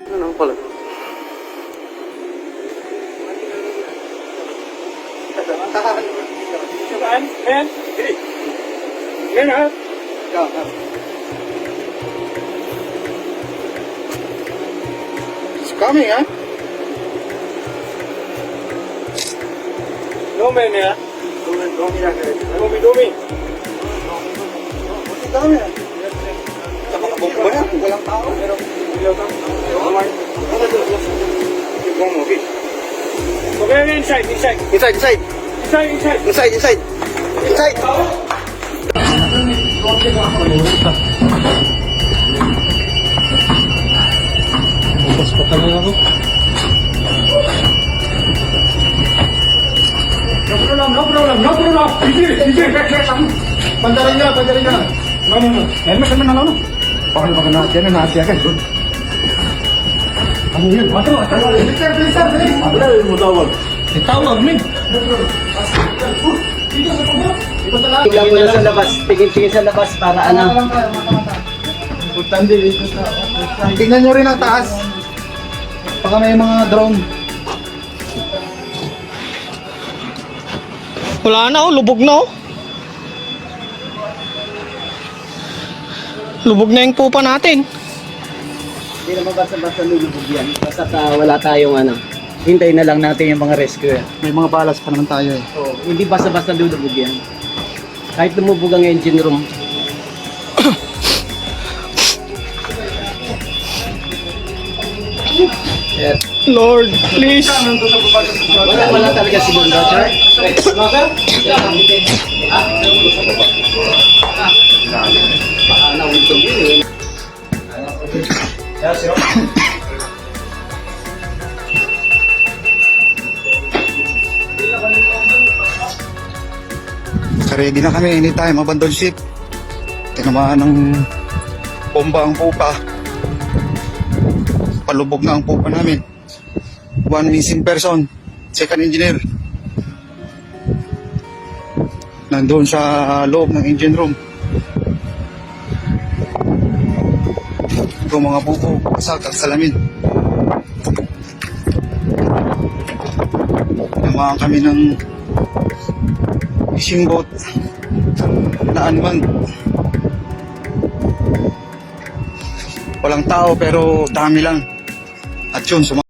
Ano pala? Saan? Ayan. Ayan ha. It's coming, huh? Dumi niya. Dumi na kayo. Dumi. Ang dami ah. Nakakabog ba yan? Walang tao. Okay, inside. Inside. Bukas pa talaga ako. No problem. Sige. Pandarin niya. No. Helmet na. Bakit baka natin na natin agad? Ano yun? Bilis. Tawag. Tawag, min. Tingnan mo na sa labas, tingin sa labas para ano. Tingnan nyo rin ang taas. Baka may mga drone. Wala na lubog na Lubog na yung pupa natin. Hindi naman basta lulubog yan. Basta wala tayong ano. Hintayin na lang natin yung mga rescue. May mga balas pa naman tayo eh. So, hindi basta lulubog yan. Kahit lumubog ang engine room. Yes. Lord, please. Wala talaga siguro, Char. Ready na kami anytime, abandon ship. Tinamaan ng bomba ang pupa. Palubog na ang pupa namin. One missing person, second engineer. Nandun sa loob ng engine room. Ito mga pupo, pasak at salamin. Tinamaan kami ng fishing boat na unmanned. Walang tao pero dami lang. At yun,